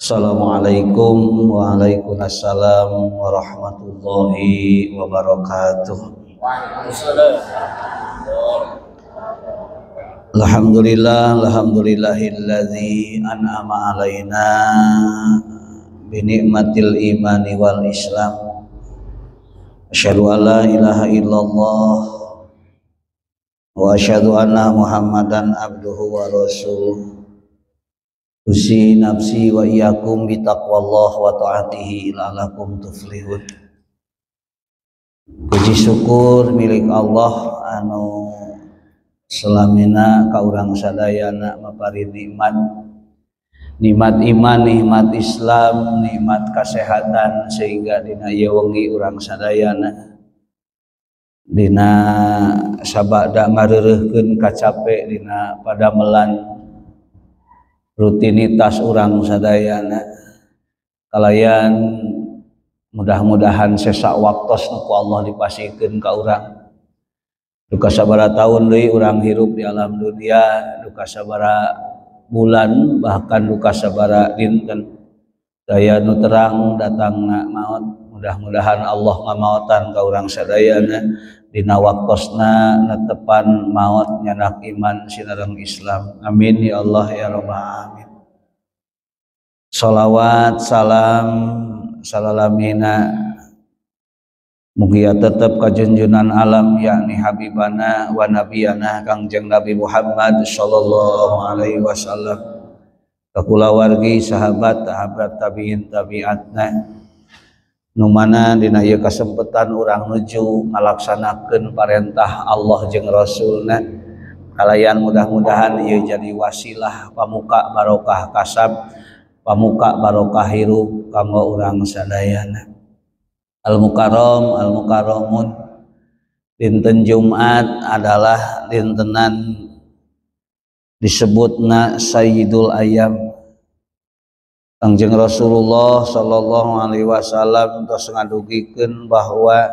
Assalamualaikum waalaikumsalam warahmatullahi wabarakatuh. Alhamdulillahilladzi an'ama alaina bi ni'matil imani wal islam. Asyhadu an la ilaha illallah wa asyhadu anna Muhammadan abduhu wa rasuluh. Usi nafsi wa iyyakum bi taqwallah wa ta'atihi la'allakum tuflihun. Puji syukur milik Allah anu selamina ka urang sadayana mapari nikmat iman, nikmat Islam, nikmat kesehatan sehingga dina ieu wengi urang sadayana dina sabada ngareureuhkeun kacape dina padamelan rutinitas urang sadayana kalayan mudah-mudahan sesak waktos nu ku Allah dipasikeun ka urang duka sabara taun deui urang hirup di alam dunia, duka sabara bulan bahkan duka sabara dinten daya nu terang datangna maut. Mudah-mudahan Allah ngamaotan ka urang sadayana dina waktosna netepan maut nyanak iman sinareng Islam. Amin ya Allah ya rabbal alamin. Shalawat salam salalamina mugia tetep ka junjunan alam yakni habibana wa nabiyana Kangjeng Nabi Muhammad sallallahu alaihi wasallam, ka kulawargi sahabat tabiin tabiatna nu mana dina ieu kasempetan urang nuju ngalaksanakeun parentah Allah jeung Rasulna kalayan mudah-mudahan ieu jadi wasilah pamuka barokah kasab, pamuka barokah hirup kanggo urang sadayana. Al-Mukarram al-Mukarramun, dinten Jumat adalah dintenan disebutna Sayyidul Ayyam. Kangjeng Rasulullah sallallahu alaihi wasallam tos ngadugikeun bahwa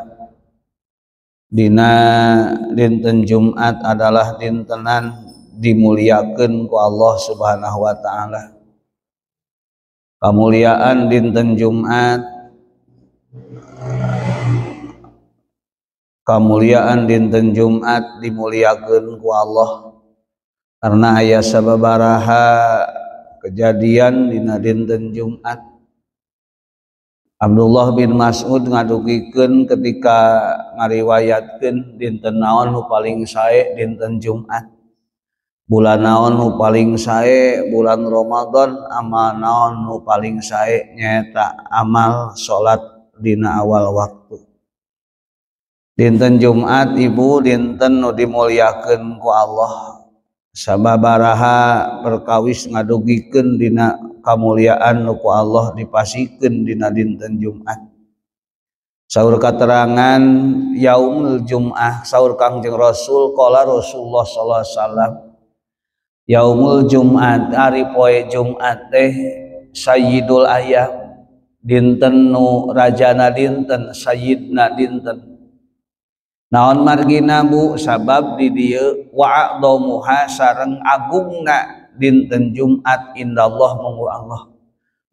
dina dinten Jumat adalah dintenan dimuliakeun ku Allah Subhanahu wa taala. Kamuliaan dinten Jumat, kamuliaan dinten Jumat dimuliakeun ku Allah karena aya sababaraha kejadian dina dinten Jumat. Abdullah bin Mas'ud ngadugikeun ketika ngariwayatkeun dinten naon nu paling sae dinten Jumat, bulan naon nu paling sae bulan Ramadan, amal naon nu paling sae nyaeta amal salat dina awal waktu. Dinten Jumat ibu dinten nu dimuliakeun ku Allah. Sababaraha perkawis ngadugikeun dina kamuliaan nu ku Allah dipasikeun dina dinten Jumat. Saur katerangan yaumul Jum'ah, saur Kangjeng Rasul qala Rasulullah sallallahu alaihi wasallam, yaumul Jum'at ari poe Jumat teh sayyidul ayyam, dinten nu rajana dinten, sayyidna dinten. Naon margina bu sabab di dieu wa'dhamuha sareng agungna dinten Jumat indallah munggu Allah.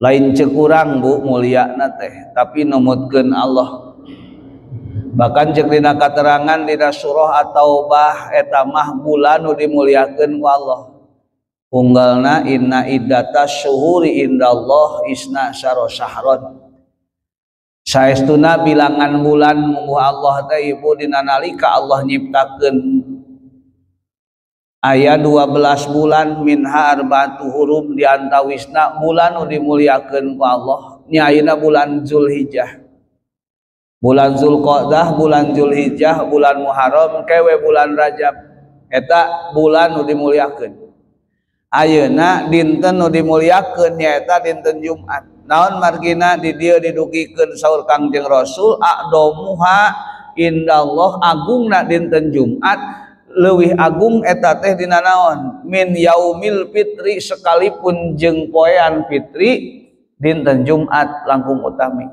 Lain ceuk urang bu mulyana teh tapi numutkeun Allah. Bahkan ceuk dina katerangan dina surah At-Taubah eta mah bulan nu dimuliakeun ku Allah. Unggalna inna iddatas syuhuri indallah isna syara syahron. Saestuna bilangan bulan munggu Allah teh ibu dina nalika Allah nyiptakeun aya 12 bulan minha arba'atu hurum diantawisna bulan nu dimuliakeun ku Allah nya ayeuna bulan Zulhijjah, bulan Zulqa'dah, bulan Zulhijjah, bulan Muharram, kewe bulan Rajab eta bulan nu dimuliakeun. Ayeuna dinten nu dimuliakeun nyaeta dinten Jumat. Naon margina di dieu didugikeun saur Kangjeng Rasul a'dhamuha indallah agungna dinten Jumat leuwih agung eta teh dina naon min yaumil fitri sekalipun jeung poean fitri dinten Jumat langkung utami.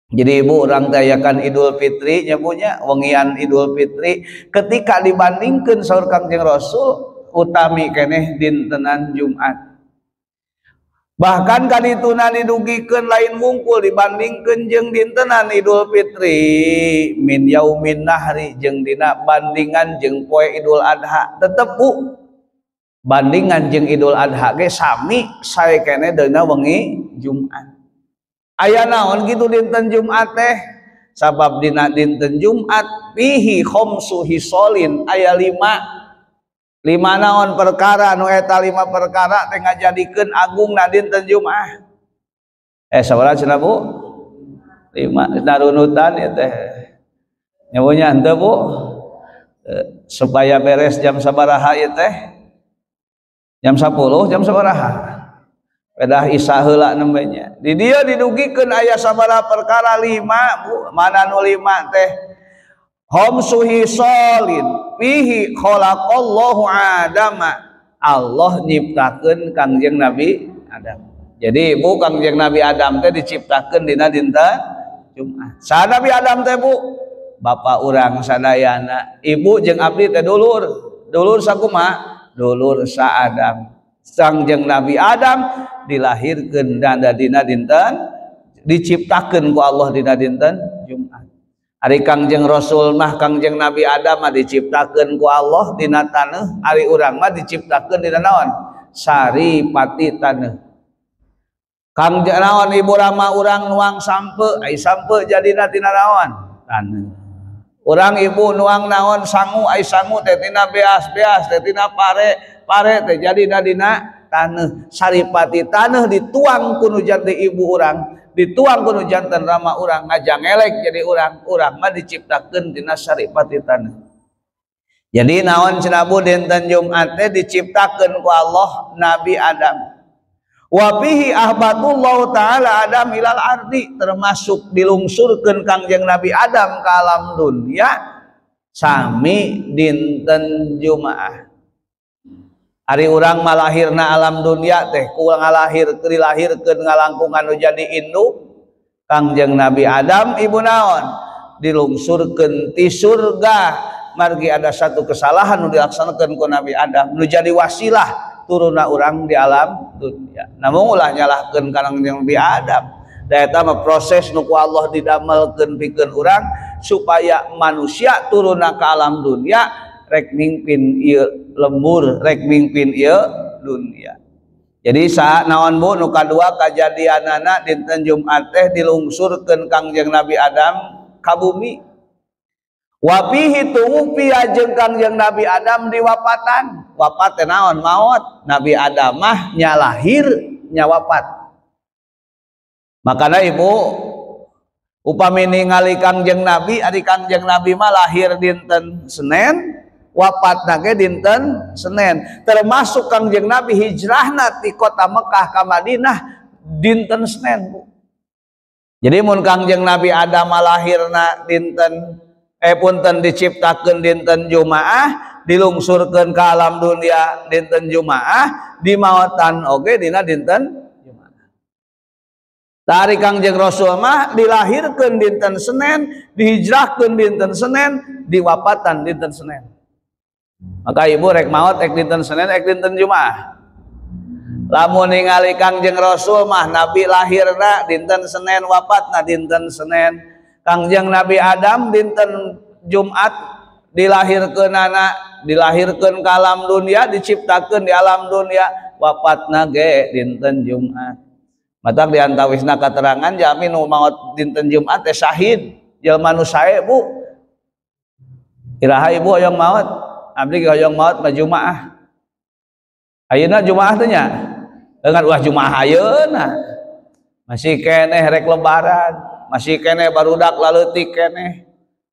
Jadi ibu orang tayakan Idul Fitri nyabunya wengian Idul Fitri ketika dibandingkeun saur Kangjeng Rasul utami keneh dintenan Jumat. Bahkan kadituna didugikeun lain wungkul dibandingkeun jeung dintenan Idul Fitri min yaumin nahri jeung dina bandingan jeung poe Idul Adha. Tetep Bu bandingan jeung Idul Adha ge sami sae keneh dina wengi Jumat. Aya naon kitu dinten Jumat teh? Sabab dina dinten Jumat fihi khamsu hisolin aya 5 naon perkara nu eta 5 perkara teh ngajadikeun agungna dinten Jumat. Sabaraha cenah Bu? 5 darunutan ieu teh. Nyamunya henteu Bu? Supaya beres jam sabaraha ieu teh? Jam 10, jam sabaraha? Pedah Isya heula nembe. Di dieu didugikeun aya sabaraha perkara 5 Bu. Mana nu 5 teh? Khamsu hisolin fihi khalaqallahu Adama. Allah nyiptakeun Kangjeng Nabi Adam. Jadi Bu Kangjeng Nabi Adam teh diciptakeun dina dinten Jumat. Saha Nabi Adam teh Bu? Bapa urang sadayana. Ibu jeung abdi teh dulur. Dulur sakumaha? Dulur sa Adam. Kangjeng Nabi Adam dilahirkeun dina dinten diciptakeun ku Allah dina dinten Jumat. Ari Kangjeng Rasul mah Kangjeng Nabi Adam mah diciptakeun ku Allah dina taneuh, ari urang mah diciptakeun dina naon? Saripati taneuh. Kangjeng naon Ibu Rama urang nuang sampe, ai sampe jadina tina naon? Taneuh. Urang Ibu nuang naon sangu, ai sangu teh tina beas-beas, teh tina pare teh jadina dina taneuh. Saripati taneuh dituang ku nu janten ibu urang. Dituang kuno jantan Rama urang ngajang elek jadi urang mah diciptakeun dina saripati taneuh. Jadi naon cenah Bu dinten Jumat teh diciptakeun ku Allah Nabi Adam. Wa fihi ahbatullahu taala Adam ilal ardi, termasuk dilungsurkeun Kangjeng Nabi Adam ka alam dunya sami dinten Jumaah. Ari urang malahirna alam dunia teh ku dilahirkeun ngalangkungan nu jadi induk Kangjeng Nabi Adam ibu naon dilungsurkeun ti surga margi ada satu kesalahan nu dilaksanakeun ku Nabi Adam nu jadi wasilah turunna urang di alam dunia. Namun ulah nyalahkeun Kangjeng Nabi Adam. Da eta mah proses nu ku Allah didamelkeun pikeun urang supaya manusia turunna ka alam dunia rek mingpin ieu lembur, rek mingpin ieu dunia. Jadi saat naon Bu nu kadua kajadianana dinten Jumat teh dilungsurkeun Kangjeng Nabi Adam ka bumi. Wa fihi tuwfiya jeung Kangjeng Nabi Adam diwapatan. Wafat teh naon? Maot. Nabi Adam mah nya lahir nya wafat. Makana Ibu upami ningali Kangjeng Nabi, ari Kangjeng Nabi mah lahir dinten Senin, wafatna ge dinten Senin. Termasuk Kangjeng Nabi hijrahna ti kota Mekah ka Madinah dinten Senin Bu. Jadi mun Kangjeng Nabi Adam lahirna dinten punten diciptakeun dinten Jumaah, dilungsurkeun ka alam dunia dinten Jumaah, dimaotan oge dina dinten Jumaah. Dari Kangjeng Rasul mah dilahirkeun dinten Senin, dihijrahkeun dinten Senin, diwafatan dinten Senin. Maka Ibu rek maot ek dinten Senin ek dinten Jumaah. Lamun ningali Kangjeng Rasul mah Nabi lahirna dinten Senin, wafatna dinten Senin. Kangjeng Nabi Adam dinten Jumat dilahirkeunana, dilahirkeun ka alam dunia, diciptakeun di alam dunia, wafatna ge dinten Jumat. Matak di antawisna katerangan jami nu maot dinten Jumat teh syahid, jelema nu sae Bu. Iraha Ibu hoyong maot, abdi hoyong maot mah Jumaah. Ayeuna Jumaah teh nya. Dengan ulah Jumaah ayeuna. Masih keneh rek lebaran. Masih kene barudak laleutik keneh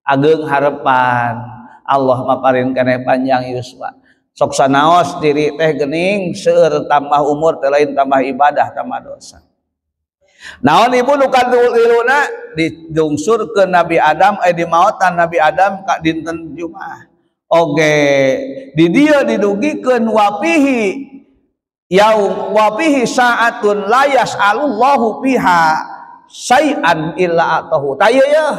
ageng harepan Allah maparin keneh panjang yuswa sok sanaos diri teh geuning seueur tambah umur teh lain tambah ibadah tambah dosa. Naon Ibu nu kaduluna dilungsurkeun Nabi Adam dimaotan Nabi Adam ka dinten Jumaah oge di dieu didugikeun wapihi yaum wapihi saatun layas alullahu fiha sayan illa atahu. Taya ya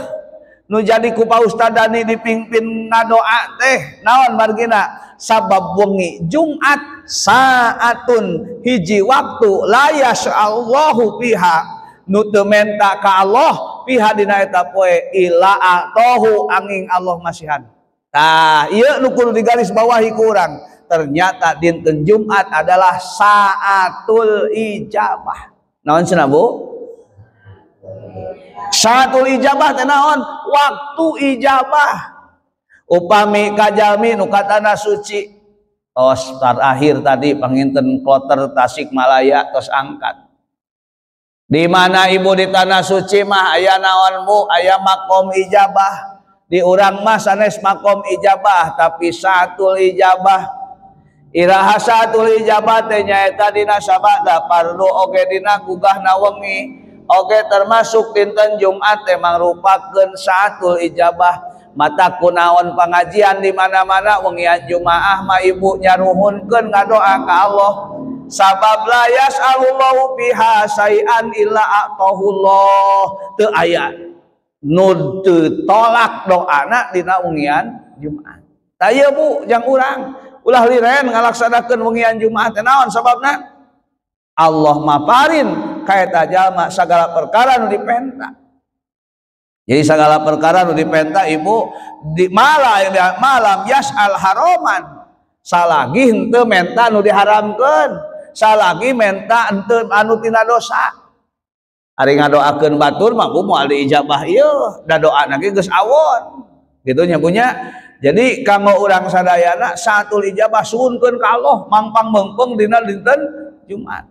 nu jadi ku paustadani dipimpin ngadoa teh naon margina sabab wengi Jumat saatun hiji waktu la yasyaallahu fiha nu teu menta ka Allah fiha dina eta poe illa atahu angin Allah masihan. Tah ieu nu kudu digaris bawahi ku urang, ternyata dinten Jumat adalah saatul ijabah. Naon cenah Bu? Saatul ijabah teh naon? Waktu ijabah. Upami kajalmi nu katana suci tos terakhir tadi panginten kloter Tasikmalaya tos angkat. Di mana ibu di tanah suci mah aya naon Bu? Aya makom ijabah. Di urang mah sanes makom ijabah tapi saatul ijabah. Iraha saatul ijabah teh nyaeta dina sabada pardu oge dina gugahna wengi. Oke termasuk dinten Jumat teh mangrupakeun saatul ijabah. Mata kunaon pengajian di mana-mana wengian Jumaah mah ibu nyaruhunkeun ngadoa ka Allah. Sabab la yas'alullahu biha sayan illa a'tahullah. Teu aya nu teu tolak doana dina wengian Jumat. Taya Bu jang urang ulah liren ngalaksanakeun wengian Jumat teh naon sababna? Allah maparin kaeta jalma sagala perkara nu dipenta. Jadi sagala perkara nu dipenta ibu di malam yas'al haroman salagi henteu menta nu diharamkeun, salagi menta henteu anu tina dosa. Ari ngadoakeun batur mah ku moal diijabah ieu, da doana ge geus awon. Kitu nya punya. Jadi kanggo urang sadayana saatul ijabah suhunkeun ka Allah mangpang meungpeung dina dinten Jumat.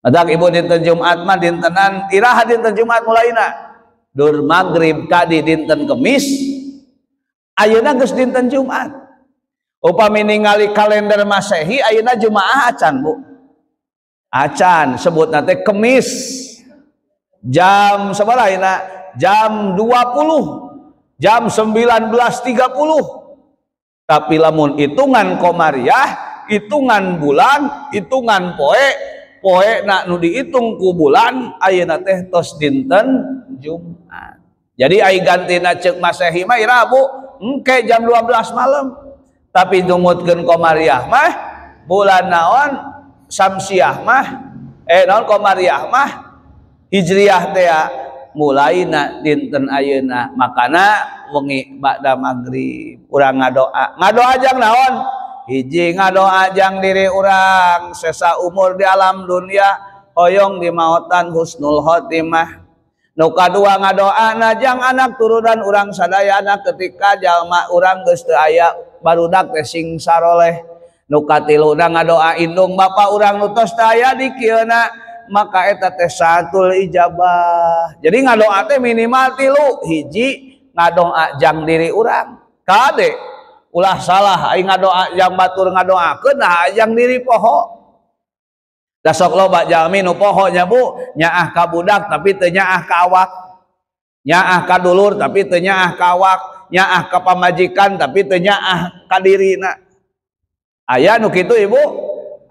Adak ibu dinten Jumat mah dintenan iraha dinten Jumat mulaina dur magrib kadi dinten Kemis ayeuna geus dinten Jumat. Upami ningali kalender Masehi ayeuna Jumaah acan Bu. Acan sebutna teh Kemis. Jam sabaraha ayeuna? Jam 20. Jam 19.30. Tapi lamun hitungan komariah, hitungan bulan, hitungan poe nak nu dihitung ku bulan ayeuna teh tos dinten Jumat. Jadi ai gantina ceuk Masehi mah ira Bu engke jam 12 malam. Tapi dumutkeun komariah mah bulan naon Samsiah mah naon komariah mah Hijriah teh mulaina dinten ayeuna. Makana wengi ba'da magrib urang ngadoa. Ngadoa jang naon? Hiji ngadoa jang diri urang sesa umur di alam dunia hoyong di maotan husnul khotimah. Nu kadua ngadoa najang anak turunan urang sadayana ketika jalma urang geus teu aya barudak teh sing saroleh. Nu katiluna ngadoa indung bapa urang nu tos teu aya di kieuna maka eta teh saatul ijabah. Jadi ngadoa teh minimal 3. Hiji ngadoa jang diri urang. Kade ulah salah aing ngadoa jang batur ngadoakeun nah jang diri poho. Da sok loba jalmi nu poho nya Bu, nyaah ka budak tapi teu nyaah ka awak. Nyaah ka dulur tapi teu nyaah ka awak, nyaah ka pamajikan tapi teu nyaah ka dirina. Aya nu kitu Ibu?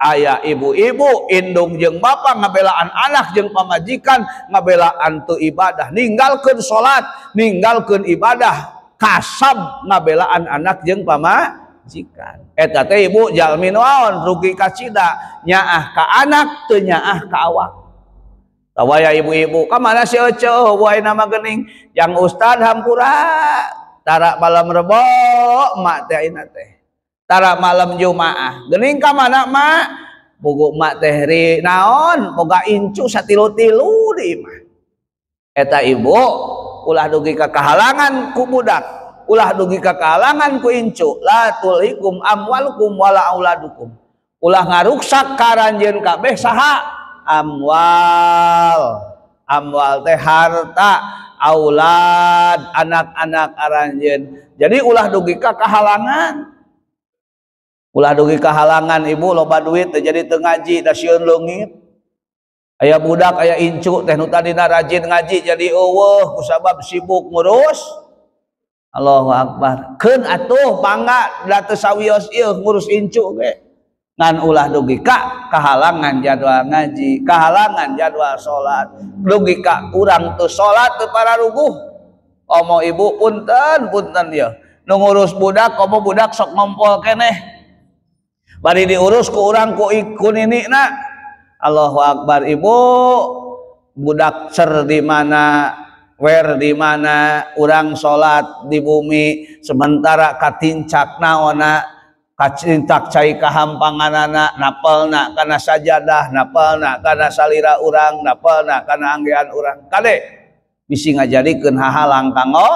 Aya ibu-ibu indung jeung bapa ngabelaan anak jeung pamajikan ngabelaan teu ibadah, ninggalkeun salat, ninggalkeun ibadah. Kasab ngabelaan anak jeung pamajikan. Eta teh Ibu jalmi naon rugi ka cida, nyaah ka anak teu nyaah ka awak. Tawaya ibu-ibu ka mana si eceuh buai nama geuning yang ustad hampura tara malam rebo mak teh ayeuna teh. Tara malam Jumaah geuning ka mana mak? Bogo mak teh ri naon boga incu satilu-tilu di imah. Eta ibu ulah dugi ka kahalangan ku budak, ulah dugi ka kahalangan ku incu, la tulhikum amwalukum wala auladukum. Ulah ngaruksak karanjeun kabeh saha? Amwal teh harta, aulad anak-anak aranjeun. Jadi ulah dugi ka kahalangan. Ulah dugi kahalangan ibu loba duit teh jadi teu ngaji da sieun leungit. Aya budak aya incu teh nu tadina rajin ngaji jadi eueuh kusabab sibuk ngurus. Allahu Akbar. Keun atuh pangga da teu sawios ieu ngurus incu ge. Ngan ulah dugi ka kahalangan jadwal ngaji, kahalangan jadwal salat. Dugi ka urang teu salat teu pararuguh. Omo ibu punten dia nu ngurus budak komo budak sok ngompol keneh bari diurus ku urang ku ini na Allahu Akbar ibu budak cer di mana wer di mana urang salat di bumi sementara katincak naona kacintak cai kahampanganana napelna kana sajadah napelna kana salira urang napelna kana anggean urang kade bisi ngajadikeun hahalang kanggo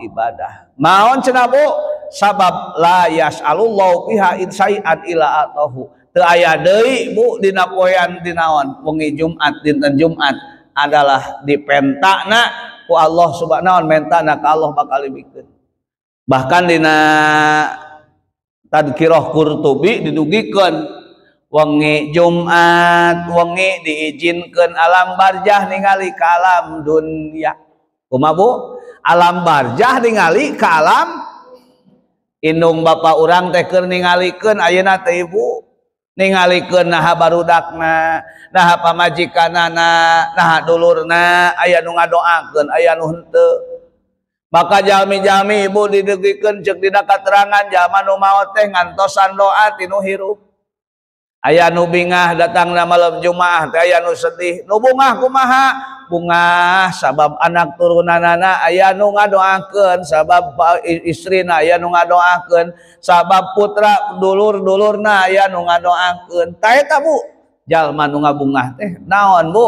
ibadah maon cenah Bu sabab la yas'alullahu fiha insai'an ila atahu teu aya deui Bu dina poean dinaon wengi Jumat dinten Jumat adalah dipentakna ku Allah subhanahu mentana ka Allah bakal dibikeun bahkan dina Tadkirah Qurtubi didugikeun wengi Jumat wengi diizinkeun alam barjah ningali ka alam dunya kumaha Bu alam barjah ningali ka alam indung bapa urang teh keur ningalikeun ayeuna teh Ibu ningalikeun naha barudakna naha pamajikanana naha dulurna aya nu ngadoakeun aya nu henteu maka jalmi-jalmi Ibu didegikeun ceuk dina katerangan jalma nu maot teh ngantosan doa tinu hirup aya nu bingah datangna malam Jumaah teh aya nu sedih nu bungah kumaha bungah sabab anak turunanana aya nu ngadoakeun sabab istrina aya nu ngadoakeun sabab putra dulur-dulurna aya nu ngadoakeun ta eta Bu jalma nu ngabungah teh naon Bu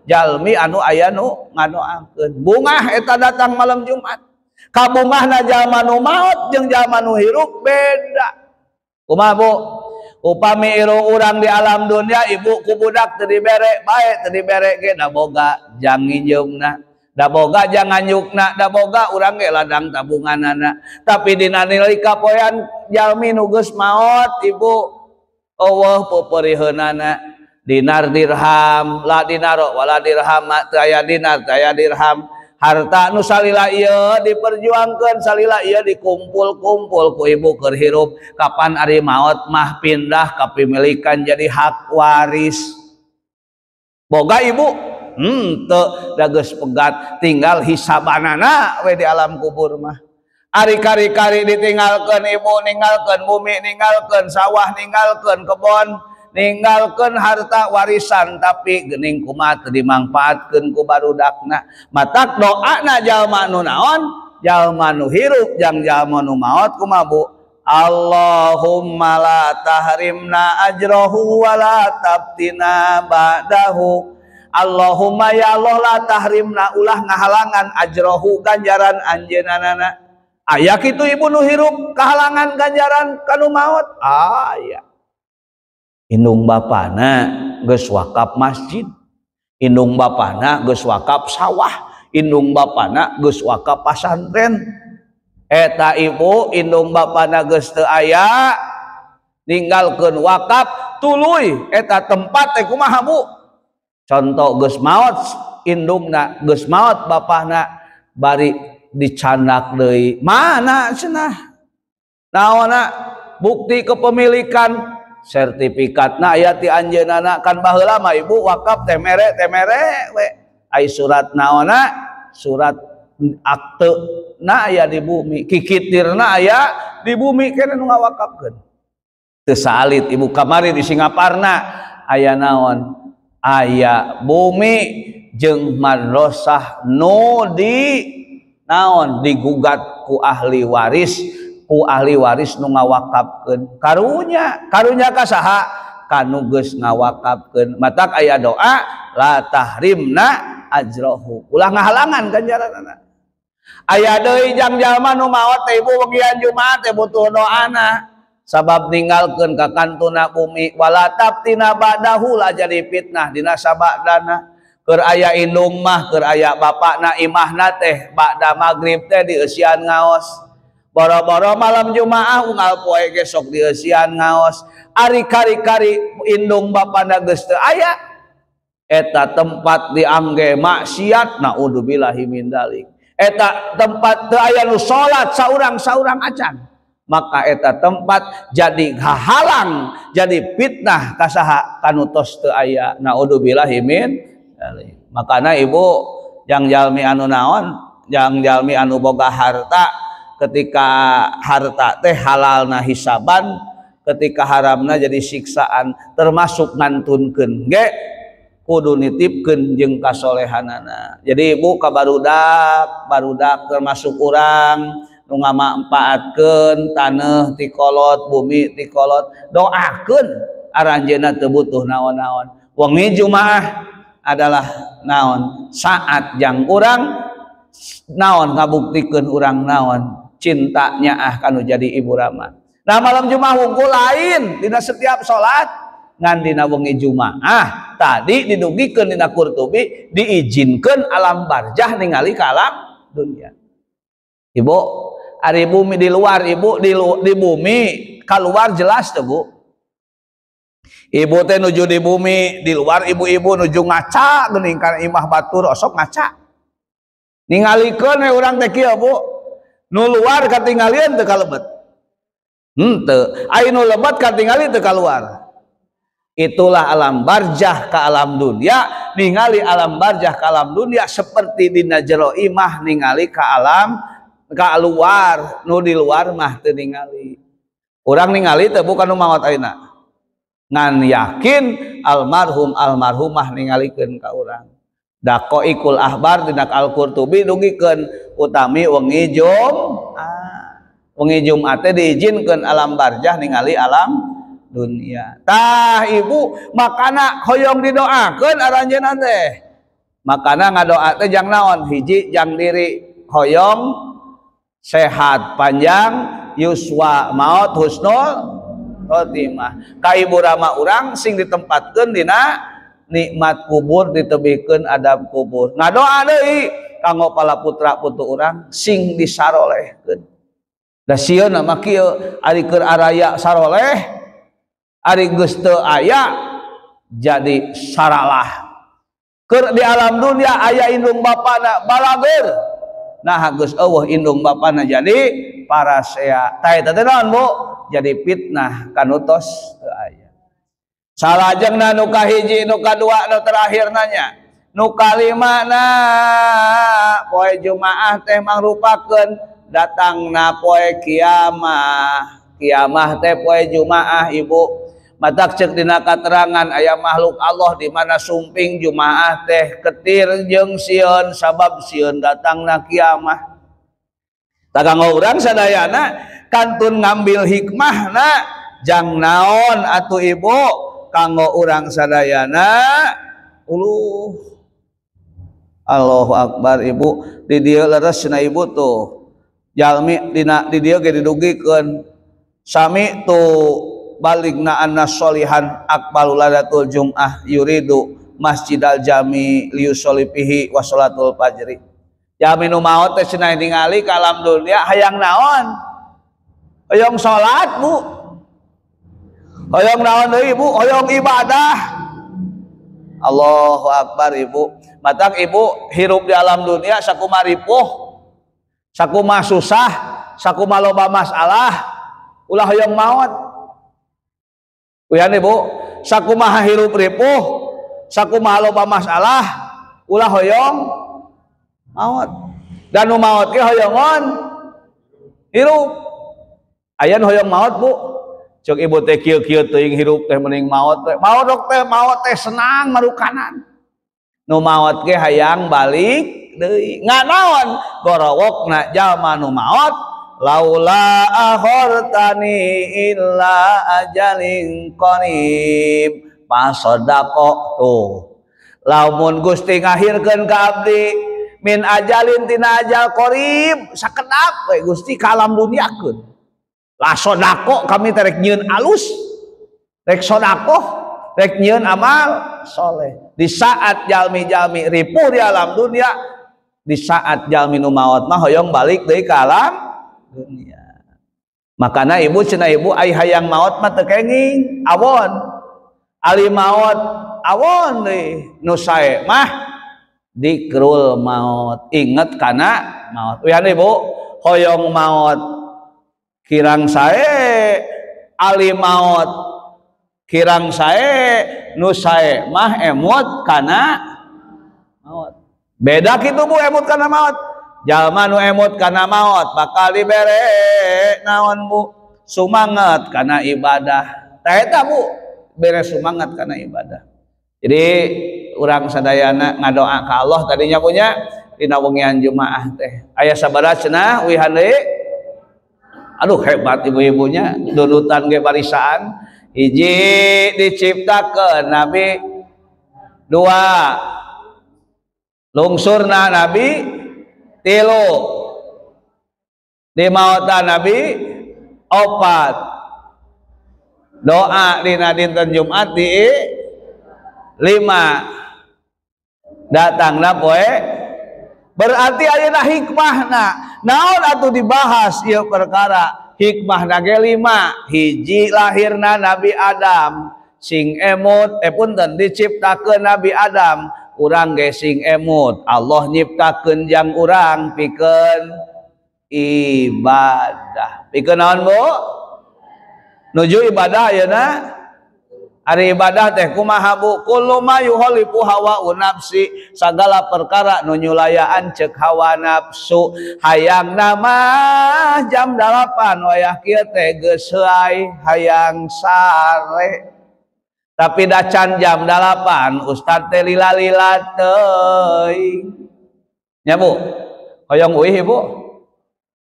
jalmi anu aya nu ngadoakeun bungah eta datang malam Jumat kabungahna jalma nu maot jeung jalma nu hirup beda kumaha Bu upami iru urang di alam dunia ibu ku budak teu dibere bae teu dibere ge da boga jang nginjeungna da boga jang nganyukna da boga urang ge ladang tabunganana tapi dina nalika poean jalmi nu geus maot ibu eueuh peuperiheunana dinar dirham la dinaro wala dirham teu aya dinar teu aya dirham harta nu salila ieu diperjuangkeun salila ieu dikumpul-kumpul ku ibu keur hirup kapan ari maot mah pindah kapimilikan jadi hak waris boga ibu teu da geus pegat tinggal hisabanana we di alam kubur mah ari kari-kari ditinggalkeun ibu ninggalkeun bumi ninggalkeun sawah ninggalkeun kebon ninggalkeun harta warisan tapi geuning kumaha teu dimangpaatkeun ku barudakna matak doana jalma nu naon jalma nu hirup jang jalma nu maot kumaha Bu Allahumma la tahrimna ajrahu wa la tabtina ba'dahu Allahumma ya Allah la tahrimna ulah ngahalangan ajrahu ganjaran anjeunana aya kitu ibu nu hirup kahalangan ganjaran kanu maot aya indung bapana geus wakaf masjid indung bapana geus wakaf sawah indung bapana geus wakaf pasantren eta ibu indung bapana geus teu aya ninggalkeun wakaf tuluy eta tempat teh kumaha Bu contoh geus maot indungna geus maot bapana bari dicandak deui mana cenah naonna bukti kepemilikan sertifikatna aya ti anjeunana kan baheula mah ibu wakaf teh mere we ai surat naonna surat akte na aya di bumi kikitirna aya di bumi keneh nu ngawakafkeun teu salit ibu kamari di Singaparna aya naon aya bumi jeung madrasah nu di naon digugat ku ahli waris nu ngawakafkeun karunya ka saha kanu geus ngawakafkeun matak aya doa la tahrimna ajrahu ulah ngahalangan ganjaranna aya deui jang jalma nu maot teh ibu bagian Jumat teh butuh doana sabab ninggalkeun ka kantuna bumi wala tabtina ba'dahu la jadi fitnah dina sabadana keur aya indung mah keur aya bapakna imahna teh ba'da magrib teh dieusian ngaos boro-boro malam Jumaah unggal poe ge sok dieusian ngaos ari kari-kari indung bapana geus teu aya eta tempat diangge maksiat naudzubillahi min dzalik eta tempat teu aya nu salat saurang-saurang acan maka eta tempat jadi hahalang jadi fitnah ka saha kanu tos teu aya naudzubillahi min dzalik makana ibu jang jalmi anu naon jang jalmi anu boga harta ketika harta teh halalna hisaban ketika haramna jadi siksaan termasuk ngantunkeun ge kudu nitipkeun jeung kasolehanana. Jadi ibu ka barudak termasuk urang nu ngamampaatkeun taneuh ti kolot bumi ti kolot doakeun aranjeunna teu butuh naon-naon. Wengi Jumaah adalah naon saat jang urang naon ngabuktikeun urang naon cintanya kanu jadi ibu Rama. Nah malam Jumaah wungkul lain dina setiap salat ngan dina wengi Jumaah tadi didugikeun dina Qurtubi diizinkeun alam barjah ningali ka alam dunia. Ibu ari bumi di luar ibu di bumi keluar jelas teh Bu. Ibu teh nuju di bumi di luar ibu-ibu nuju ngaca geuning kana imah batur osok ngaca. Ningalikeun we urang teh kieu Bu. Nu luar katinggalian teu kalebet. Henteu, ai nu lebat katingali teu kaluar. Itulah alam barjah ka alam dunia, ningali alam barjah ka alam dunia seperti dina jero imah ningali ka alam ka luar, nu di luar mah teu ningali. Urang ningali teh bukan nu maot ayeuna. Ngan yakin almarhum almarhumah ningalikeun ka urang. Daqaiqul ahbar dina Al-Qurtubi dugikeun utami wengi wengi Jumat teh diizinkeun alam barjah ningali alam dunia. Tah ibu makana hoyong didoakeun aranjeunna teh. Makana ngadoa teh jang naon hiji jang diri hoyong sehat panjang yuswa maut husnul khotimah. Ka ibu Rama urang sing ditempatkeun dina nikmat kubur ditebikeun adab kubur. Ngadoa deui kanggo pala putra putu urang sing disarolehkeun. Da sieun mah kieu ari keur araya saroleh ari geus teu aya jadi saralah. Keur di alam dunia aya indung bapana balager nah geus eueuh indung bapana jadi parasea. Tah eta teh naon Bu? Jadi fitnah kanutos teu aya. Salajengna nu kahiji nu kadua nu terakhir nanya nu kalimana poe Jumaah teh mangrupakeun datangna poe kiamah teh poe Jumaah ibu. Matak ceuk dina katerangan aya makhluk Allah di mana sumping Jumaah teh ketir jeung sieun sabab sieun datangna kiamah. Takanggo urang sadayana kantun ngambil hikmahna jang naon atuh ibu kanggo urang sadayana Allahu Akbar ibu di dieu leresna ibu tuh jalmi dina di dieu ge didugikeun sami tu baligna anna sholihan aqbalul ladatul jum'ah yuridu masjidal jami liusolipihi wa sholatul fajri. Jami nu maot teh cenah ningali ka alam dunia hayang naon? Hoyong salat Bu. Hoyong naon deui Bu? Hoyong ibadah. Allahu Akbar ibu. Matak ibu hirup di alam dunia sakumaha ripuh, sakumaha susah, sakumaha loba masalah, ulah hoyong maot. Uyan ibu, sakumaha hirup ripuh, sakumaha loba masalah, ulah hoyong maot. Dan nu maot ge hoyongon hirup. Aya nu hoyong maot Bu. Cuk ibu teh kieu-kieu teuing hirup teh mending maot teh. Maot teh senang marukanan. Nu maot ge hayang balik deui. Nganaon gorowokna jalma nu maot laula akhortani illa ajalin qarib pasodaqo tuh. Lamun Gusti ngahirkeun ka abdi min ajalin tina ajal qarib sakedap we Gusti ka alam duniakeun. Lah sodaqo kami terek nyieun alus. Rek sodaqoh, rek nyieun amal soleh. Di saat jalmi-jalmi ripuh di alam dunia, di saat jalmi nu maot mah hoyong balik deui ka alam dunia. Makana ibu cenah ibu ai hayang maot mah teu kenging, awon. Ali maot awon deui. Nu sae mah dikrul maot, inget kana maot. Uyan ibu, hoyong maot kirang sae, ali maot kirang sae, nu sae mah emut kana maot. Beda kitu Bu emut kana maot. jalma nu emut kana maot bakal dibere naon Bu sumanget kana ibadah. Tah eta Bu bere sumanget kana ibadah. Jadi urang sadayana ngadoa ka Allah tadinya punya dina wengian Jumaah teh. Aya sabaraha cenah wihan deui? Aduh hebat ibu-ibunya dudutan ge barisaan. Hiji diciptakeun Nabi, dua lungsurna Nabi, tilu di maotan Nabi, opat doa dina dinten Jumat di lima datangna poe berarti ayeuna hikmahna naon atuh dibahas ieu perkara hikmahna ge lima. Hiji lahirna Nabi Adam sing emut punten diciptakeun Nabi Adam urang ge sing emut Allah nyiptakeun jang urang pikeun ibadah pikeun naon Bu nuju ibadah ayeuna ari ibadah teh kumaha Bu kullu ma yuhalifu hawa nafsi sagala perkara nu nyulayaan ceuk hawa nafsu hayang nama jam 8 wayah kieu teh geus heuai hayang sare tapi dacan jam 8 ustad teh lila-lila teuing nya Bu hoyong uih Ibu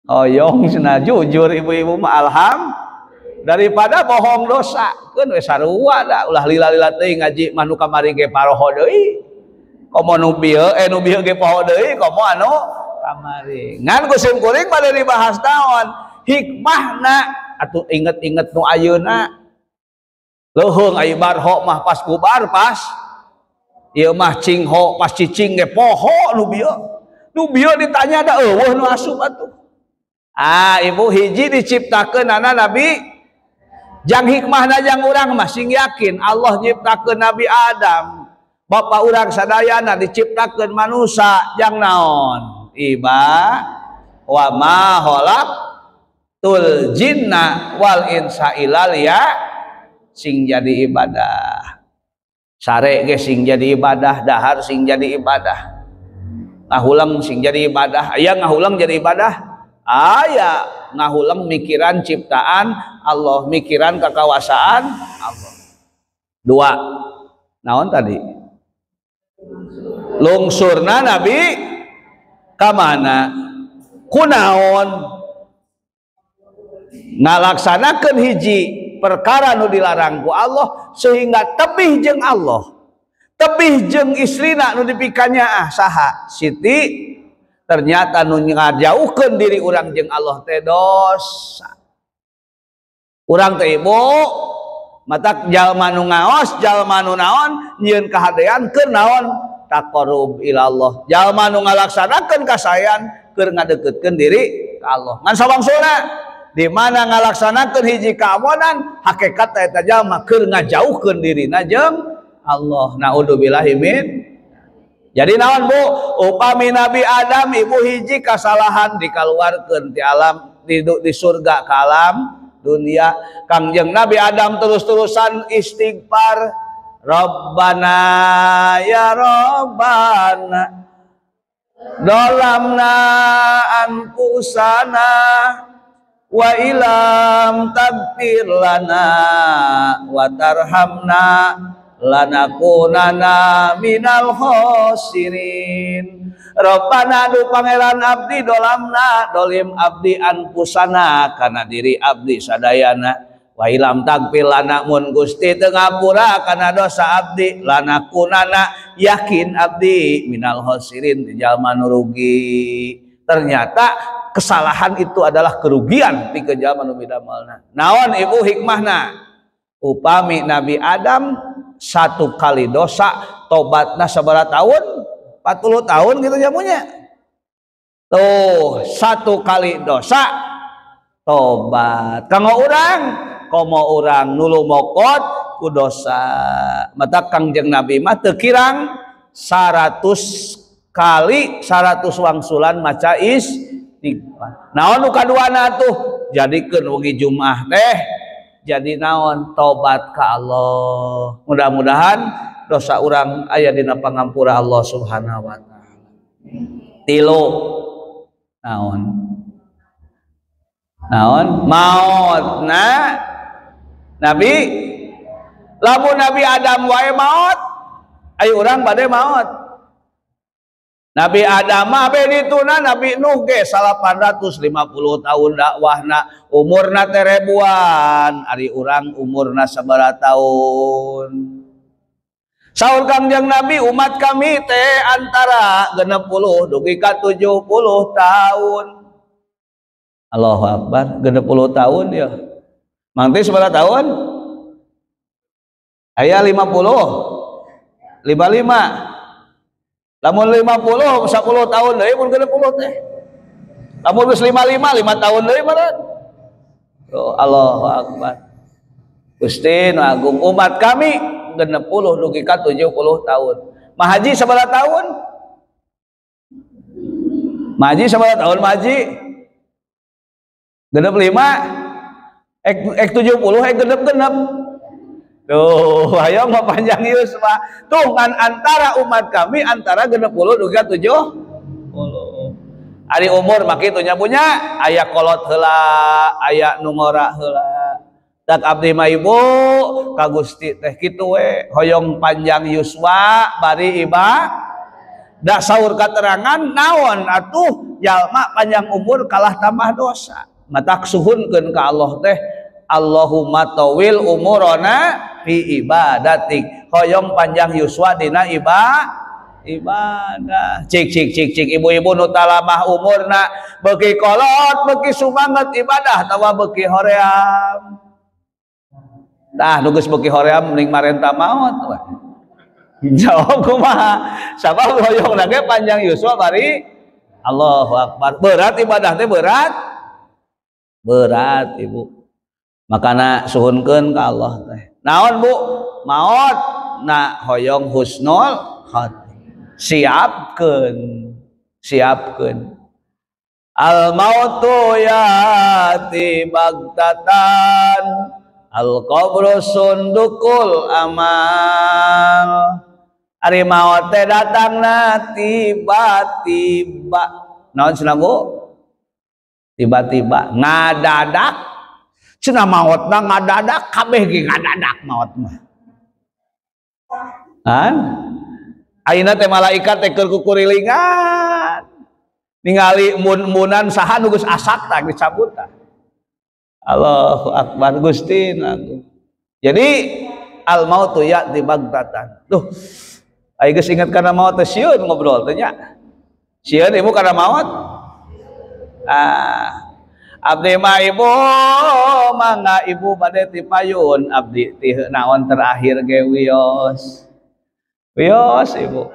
hoyong cenah jujur ibu-ibu mah daripada bohong dosa keun we sarua da ulah lila-lila teuing ngaji mah nu kamari ge paroho deui komo nu bieu nu bieu ge poho deui komo anu kamari ngan ku sim kuring bade dibahas naon hikmahna atuh inget-inget nu ayeuna leuheung aya barho mah pas bubar pas ieu mah cingho pas cicing ge poho nu bieu ditanya da eueuh nu asup atuh ibu hiji diciptakeun Nabi jang hikmahna jang urang mah sing yakin Allah nyiptakeun Nabi Adam bapa urang sadayana diciptakeun manusia jang naon wa ma khalaqtul jinna wal insa illa sing jadi ibadah sare ge sing jadi ibadah dahar sing jadi ibadah ngahulang sing jadi ibadah aya ngahulang jadi ibadah aya ngahulang mikiran ciptaan Allah mikiran kekawasaan Allah. Dua naon tadi lungsurna Nabi kamana kunaon ngalaksanakeun hiji perkara nu dilarang ku Allah sehingga tebih jeung Allah tebih jeung istrina nu dipikannya saha Siti ternyata nu ngajauhkeun diri urang jeung Allah teh dosa urang teh Ibu matak jalma nu ngaos jalma nu naon nyieun kahadean keur naon taqarrub ila Allah jalma nu ngalaksanakeun kasayan keur ngadeukeutkeun diri ka Allah ngan sawangsuna di mana ngalaksanakeun hiji kaamonan hakikat eta jalma keur ngajauhkeun dirina jeung Allah naudzubillahi min. Jadi naon Bu upami Nabi Adam ibu hiji kasalahan dikaluarkeun ti alam di surga ka alam dunia kangjeng Nabi Adam terus-terusan istighfar Rabbana ya Rabbana dolamna anfusana wa ilam taghfir lana wa tarhamna lanakunana minal khosirin Rabbana du pangeran abdi dolamna dolim abdi anfusana kana diri abdi sadayana wa ilam tagfir lana mun Gusti teu ngapura kana dosa abdi lanakunana yakin abdi minal khosirin di jalma nu rugi ternyata kesalahan itu adalah kerugian ti jalma nu bidamelna naon ibu hikmahna upami Nabi Adam satu kali dosa tobatna sabaraha tahun 40 tahun gitu jamunya tuh satu kali dosa tobat kanggo urang komo urang nulu mokot ku dosa mata kangjeng Nabi mah teu kirang 100 kali 100 wangsulan maca istighfar naon nu kaduana tuh jadikeun wengi Jumaah teh jadi naon tobat ka Allah mudah-mudahan dosa urang aya dina pangampura Allah subhanahu wa ta'ala. Tilu naon mautna Nabi, lamun Nabi Adam wae maut, ayo urang bade maut. Nabi Adam abe dituna Nabi Nuh ge 850 tahun dakwahna, umurna teh ribuan, ari urang umurna sabaraha tahun. Saur Kangjeng Nabi, umat kami teh antara 60 dugi ka 70 tahun. Allahu Akbar, 60 tahun ya. Mangti sabaraha tahun? Aya 50, 55. Lamun 50 10 tahun deui mun 60 teh. Lamun geus 55 5 tahun deui meureun. Oh, Allahu Akbar. Gusti nu agung, umat kami 60 dugi ka 70 tahun. Mahaji sabaraha tahun? Mahaji sabaraha tahun mahaji? 65 ek 70 ek genep-genep. Tuh, ayo mah panjang ius mah. Tuh kan antara umat kami antara 60 dugi ka 70. Ari umur mah kitu nya punya aya kolot heula, aya nu ngora heula. Dak abdi mah ibu ka Gusti teh kitu we, hoyong panjang yuswa bari da saur katerangan naon atuh jalma panjang umur kalah tambah dosa. Matak suhunkeun ka Allah teh, Allahumma tawil umurana fi ibadatik, hoyong panjang yuswa dina ibadah. Cik ibu-ibu nu talamah umurna beuki kolot beuki sumanget ibadah tawa beuki hoream. Tah nu geus beuki hoream mending marenta maot we. Jawab kumaha? Sabab hoyongna ge panjang yuswa bari Allahu Akbar. Berat ibadah teh berat ibu. Makana suhunkeun ka Allah teh. Naon Bu? Maot na hoyong husnul khatimah. Siapkeun. Al mautu yati bagtatan, al qabru sundukul amal. Ari maot teh datangna tiba-tiba. Naon cenah Bu? Tiba-tiba ngadadak. Cenah maotna ngadadak, kabeh ge ngadadak maot mah. Kan? Ayeuna teh malaikat teh keur kukurilingan. Ningali mun-munan saha nu geus asak tah dicabut tah. Allahu Akbar Gusti nagu. Jadi al mautu ya'ti baghtatan. Duh. Aya geus inget kana maot teh sieun ngobrol teh nya. Sieun ibu kana maot? Abdi mah ibu mangga ibu bade ti payun abdi ti naon terakhir ge wios ibu.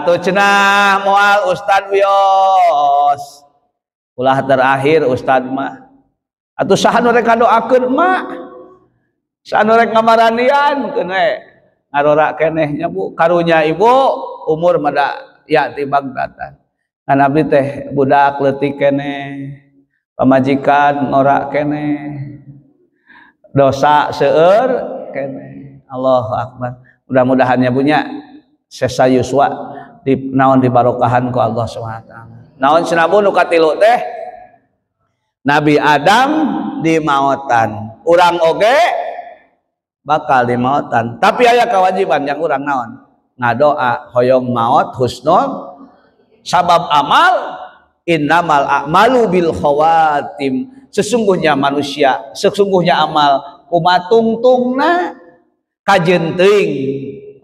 Tuh cenah moal Ustad wios ulah terakhir Ustad mah atuh saha nu rek kadoakeun mak saha nu rek ngamarandian keun we ngarora kenehnya Bu karunya ibu umur mada ya ti bagdatan. Kan abdi teh budak leutik keneh, pamajikan ngora keneh, dosa seueur keneh. Allahu Akbar. Mudah-mudahannya punya sesa yuswa di naon dibarokahan ku Allah Subhanahu wa taala. Naon cenah Bu nu katilu teh? Nabi Adam dimaotan. Urang oge bakal dimaotan. Tapi aya kewajiban yang urang naon? Ngadoa hoyong maot husnul sabab amal, innamal a'malu bil khawatim. Sesungguhnya amal kumatungtungna. Kajeun teuing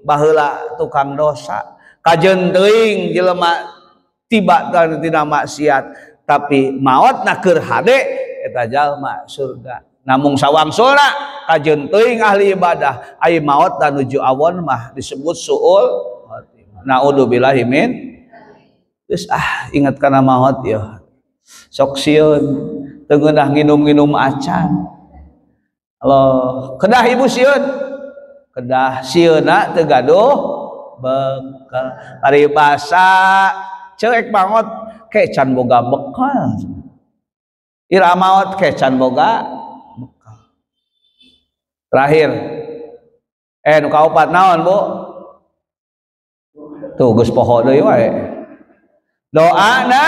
baheula tukang dosa, kajeun teuing jelema tiba tina maksiat, tapi maotna keur hade eta jalma surga. Namung sawangsulna kajeun teuing ahli ibadah, ai maot nuju awon mah disebut suul khatimah. Naudzubillahi min. Terus ingat kana maot ya. Sok sieun teu ngeunah nginum-nginum acan. Allah, kedah ibu sieun. Kedah sieuna teu gaduh bekal. Ari basa ceuk maot ke can boga bekal. Ira maot ke can boga bekal. Terakhir. Nu kaopat naon, Bu? Tuh geus poho deui wae. Doana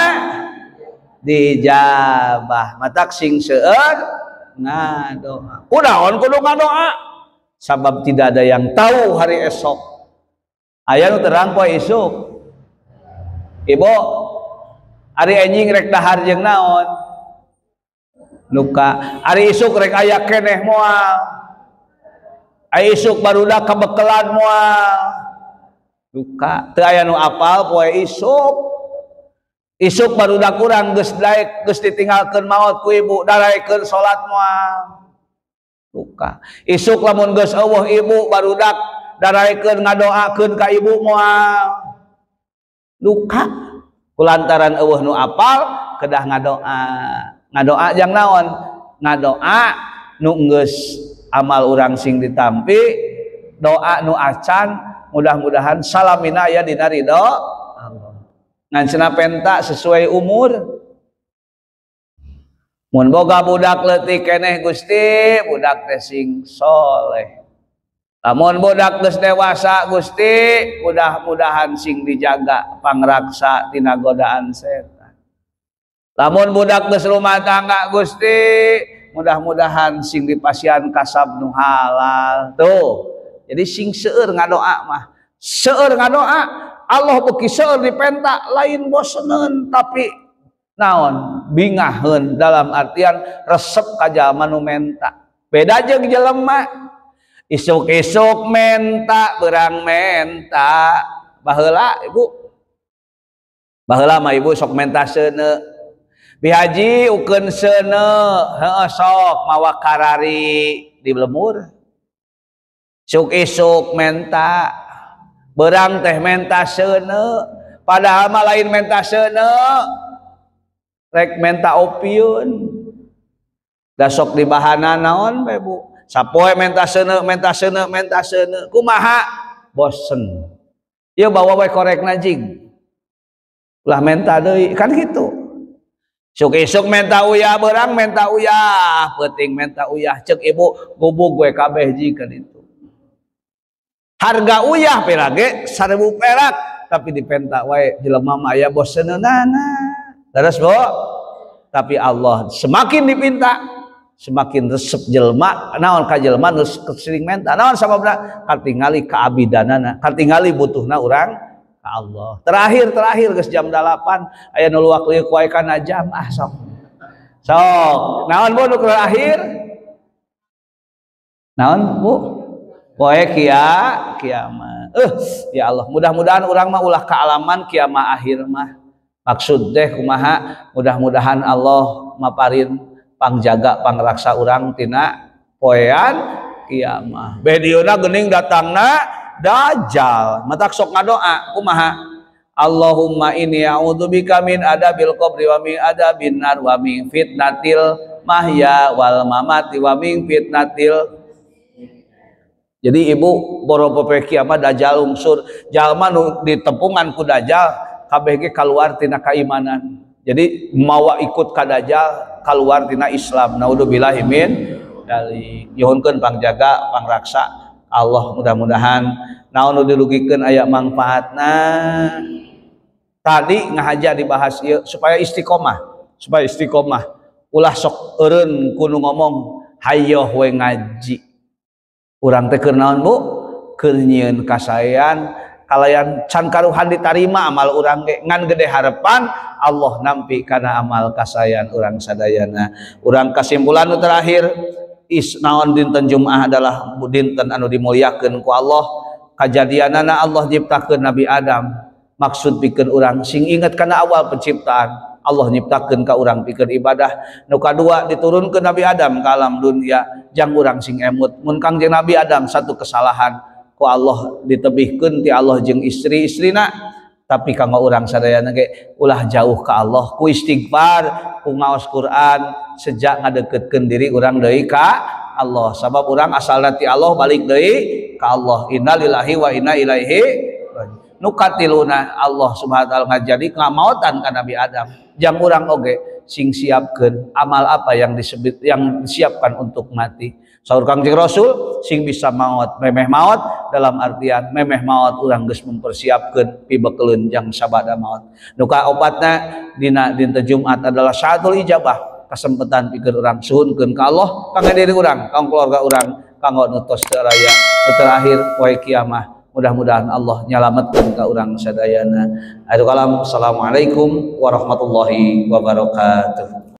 dijabah. Matak sing seueur ngadoa. Kunaon kudu ngadoa? Sabab tidak ada yang tahu hari esok. Aya nu terang poe isuk. Ibu, ari enjing rek dahar jeung naon? Luka. Ari isuk rek aya keneh moal. Ari isuk barudak kabekelan moal. Luka. Teu aya nu apal poe isuk. Isuk barudak urang geus daek geus ditinggalkeun maot ku ibu, daraekeun salat moal. Luka. Isuk lamun geus eueuh ibu barudak daraekeun ngadoakeun ka ibu moal. Luka. Kulantaran eueuh nu apal kedah ngadoa. Ngadoa jang naon? Ngadoa nu geus amal urang sing ditampi, doa nu acan, mudah-mudahan salamina aya dina ridho Allah. Ngan cenah penta sesuai umur. Mun boga budak leutik keneh Gusti, budak teh sing soleh. Lamun budak geus dewasa Gusti, mudah-mudahan sing dijaga pangraksa tina godaan setan. Lamun budak geus rumah tangga Gusti, mudah-mudahan sing dipasian kasab nu halal. Tuh. Jadi sing seueur ngadoa mah. Seueur ngadoa, Allah beuki seueur dipenta lain boseneun tapi naon? Bingaheun dalam artian resep ka jalma nu menta. Beda jeung jelema. Isuk-isuk menta, berang menta. Baheula ibu. Baheula mah ibu sok menta seuneu. Bihaji ukeun seuneu, heueuh sok mawa karari di lemur. Isuk-isuk menta, berang teh menta seuneu. Padahal mah lain menta seuneu. Rek menta opieun. Da sok dibahana naon bae Bu? Sapoe menta seuneu, menta seuneu, menta seuneu. Kumaha? Bosen. Ieu bawa we korekna jing. Ulah menta deui, kan kitu. Isuk-isuk menta uyah, beurang menta uyah, peuting menta uyah. Ceuk ibu gubug we kabeh jikeun itu. Harga uyah pirage 1000 perak, tapi dipenta wae jelema mah aya boseneunana. Terus Bu, tapi Allah semakin dipinta semakin resep jelma, naon ka jelma nu sering menta, naon sababna? Katingali kaabidanana, katingali butuhna urang ka Allah. Terakhir geus jam 8 aya nu luak liuk wae kana jam sok. Sok, naon Bu nu terakhir? Naon Bu? Poe kiamat. Ya Allah, mudah-mudahan urang mah ulah kaalaman kiamat akhir mah. Maksud teh kumaha? Mudah-mudahan Allah maparin pangjaga pangraksa urang tina poean kiamat. Bedieuna geuning datangna dajjal. Matak sok ngadoa kumaha? Allahumma inni a'udzubika min adabil qabri wa min adabin nar wa min fitnatil mahya wal mamati wa min fitnatil. Jadi ibu boropope kiamat dajjal unsur jalma nu ditepungan ku dajjal kabeh ge kaluar tina kaimanan. Jadi mawa ikut ka dajjal kaluar tina Islam. Naudzubillahi min dzalik. Nyuhunkeun pangjaga pangraksa Allah, mudah-mudahan naon nu dirugikeun aya manfaatna. Tadi ngahaja dibahas ieu supaya istiqomah, ulah sok eureun kudu ngomong hayoh we ngaji. Urang teh keur naon Bu? Keur nyieun kasaean kalayan can karuhan ditarima amal urang ge ngan gede harapan Allah nampi kana amal kasaean urang sadayana. Urang kasimpulan nu terakhir naon dinten Jumaah adalah dinten anu dimuliakeun ku Allah. Kajadianana Allah nyiptakeun Nabi Adam maksud pikeun urang sing inget kana awal penciptaan. Allah nyiptakeun ka urang pikeun ibadah. Nu kadua diturunkeun Nabi Adam ka alam dunia jang urang sing emut. Mun Kangjeng Nabi Adam satu kesalahan ku Allah ditebihkeun ti Allah jeung istri-istrina, tapi kanggo urang sadayana ge ulah jauh ka Allah ku istighfar, ku ngaos Quran, sejak ngadeukeutkeun diri urang deui ka Allah. Sabab urang asalna ti Allah balik deui ka Allah. Innalillahi wa inna ilaihi raji'un. Nu katiluna Allah Subhanahu wa taala ngajadi ngamaotan ka Nabi Adam. Jang urang oge sing siapkeun amal apa yang disiapkan untuk mati. Saur Kangjeng Rasul, sing bisa maot memeh maot dalam artian memeh maot urang geus mempersiapkeun pibekeleun jang sabada maot. Nu kaopatna dina dinten Jumat adalah saatul ijabah, kesempatan pikeun urang suhunkeun ka Allah kangge diri urang, kanggo keluarga urang, kanggo nutos teu raya. Terakhir poe kiamah mudah-mudahan Allah nyalametkeun ka urang sadayana. Adu kalam, assalamualaikum warahmatullahi wabarakatuh.